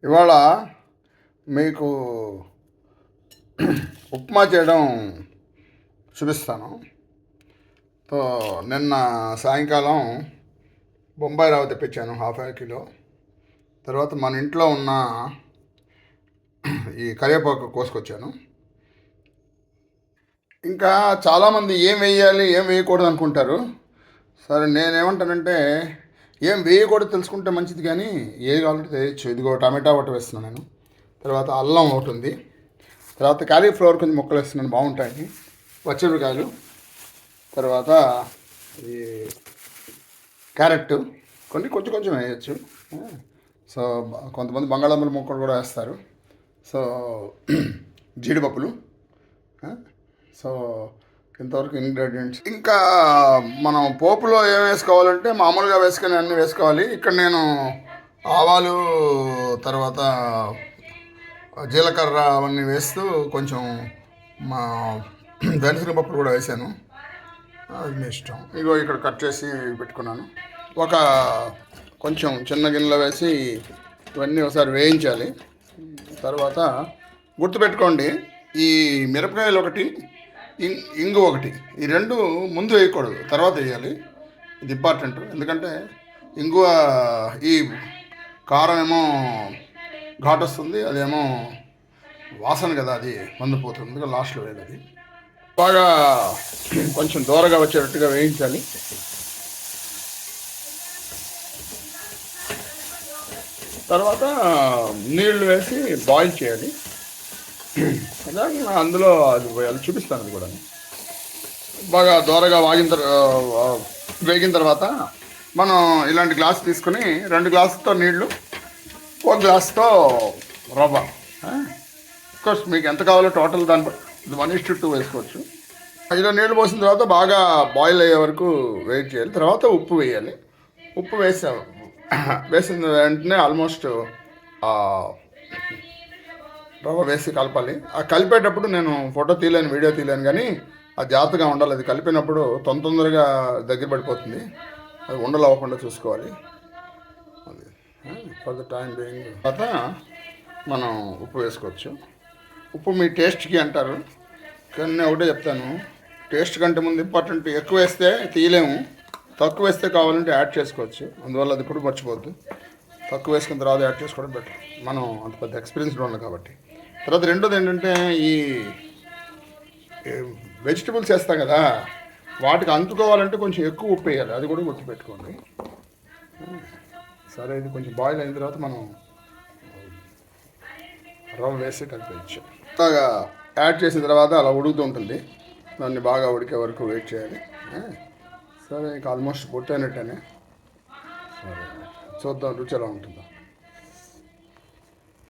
ఇవాళ మీకు ఉప్మా చేయడం చూపిస్తాను. సో నిన్న సాయంకాలం బొంబాయి రవ్వ తెప్పించాను, 1/2 కిలో. తర్వాత మన ఇంట్లో ఉన్న ఈ కరివేపాకు కోసుకొచ్చాను. ఇంకా చాలామంది ఏం వేయాలి ఏం వేయకూడదు అనుకుంటారు. సరే నేనేమంటానంటే ఏం వేయకూడదు తెలుసుకుంటే మంచిది, కానీ ఏది కావాలంటే వేయచ్చు. ఇదిగో టమాటా ఒకటి వేస్తున్నాను నేను. తర్వాత అల్లం ఒకటి ఉంది. తర్వాత కాలీఫ్లవర్ కొంచెం ముక్కలు వేస్తున్నాను, బాగుంటాయి. పచ్చిమిరకాయలు, తర్వాత ఈ క్యారెట్ కొన్ని కొంచెం కొంచెం వేయచ్చు. సో కొంతమంది బంగాళాదుంపల ముక్కలు కూడా వేస్తారు. సో జీడిపప్పులు. సో ఇంతవరకు ఇంగ్రీడియంట్స్. ఇంకా మనం పోపులో ఏం వేసుకోవాలంటే మామూలుగా వేసుకొని అన్నీ వేసుకోవాలి. ఇక్కడ నేను ఆవాలు, తర్వాత జీలకర్ర అవన్నీ వేస్తూ కొంచెం మా పప్పులు కూడా వేసాను. అది మీ ఇష్టం. ఇగో ఇక్కడ కట్ చేసి పెట్టుకున్నాను. ఒక కొంచెం చిన్న గిన్నెలో వేసి ఇవన్నీ ఒకసారి వేయించాలి. తర్వాత గుర్తుపెట్టుకోండి, ఈ మిరపకాయలు ఒకటి, ఇంగు ఒకటి, ఈ రెండు ముందు వేయకూడదు, తర్వాత వేయాలి. ఇది ఇంపార్టెంట్. ఎందుకంటే ఇంగువ ఈ కారం ఏమో ఘాటు వస్తుంది, అదేమో వాసన కదా, అది మందుపోతుంది. అందుకని లాస్ట్లో వేయాలి. అది బాగా కొంచెం దూరగా వచ్చేటట్టుగా వేయించాలి. తర్వాత నీళ్లు వేసి బాయిల్ చేయాలి. అలాగే అందులో అది చూపిస్తాను. అది కూడా బాగా దూరగా వేగిన తర్వాత మనం ఇలాంటి గ్లాస్ తీసుకుని 2 గ్లాసుతో నీళ్లు, 1 గ్లాస్తో రవ్వ. కోర్స్ మీకు ఎంత కావాలో టోటల్ దాని 1:2 వేసుకోవచ్చు. ఇలా నీళ్ళు పోసిన తర్వాత బాగా బాయిల్ అయ్యే వరకు వెయిట్ చేయాలి. తర్వాత ఉప్పు వేయాలి. ఉప్పు వేసిన వెంటనే ఆల్మోస్ట్ రవ్వ వేసి కలపాలి. ఆ కలిపేటప్పుడు నేను ఫోటో తీయలేను, వీడియో తీయలేను, కానీ అది జాగ్రత్తగా ఉండాలి. అది కలిపినప్పుడు తొందరగా దగ్గర పడిపోతుంది. అది ఉండలు అవ్వకుండా చూసుకోవాలి. అది ఫర్ ద టైం బీయింగ్. తర్వాత మనం ఉప్పు వేసుకోవచ్చు. ఉప్పు మీ టేస్ట్కి అంటారు, కానీ నేను ఒకటే చెప్తాను, టేస్ట్ కంటే ముందు ఇంపార్టెంట్. ఎక్కువ వేస్తే తీయలేము, తక్కువ వేస్తే కావాలంటే యాడ్ చేసుకోవచ్చు. అందువల్ల అది కూడా మర్చిపోవద్దు. తక్కువ వేసుకున్న తర్వాత యాడ్ చేసుకోవడం బెటర్. మనం అంత పెద్ద ఎక్స్పీరియన్స్ ఉండాలి కాబట్టి. తర్వాత రెండోది ఏంటంటే, ఈ వెజిటబుల్స్ వేస్తాం కదా, వాటికి అందుకోవాలంటే కొంచెం ఎక్కువ ఉప్పు వేయాలి. అది కూడా గుర్తుపెట్టుకోండి. సరే, ఇది కొంచెం బాయిల్ అయిన తర్వాత మనం రవ్వ వేసి కలిపేయచ్చు. బాగా యాడ్ చేసిన తర్వాత అలా ఉడుకుతూ ఉంటుంది. దాన్ని బాగా ఉడికే వరకు వెయిట్ చేయాలి. సరే, ఇంకా ఆల్మోస్ట్ పూర్తయినట్టేనే. సరే, చూద్దాం రుచి ఎలా ఉంటుందో.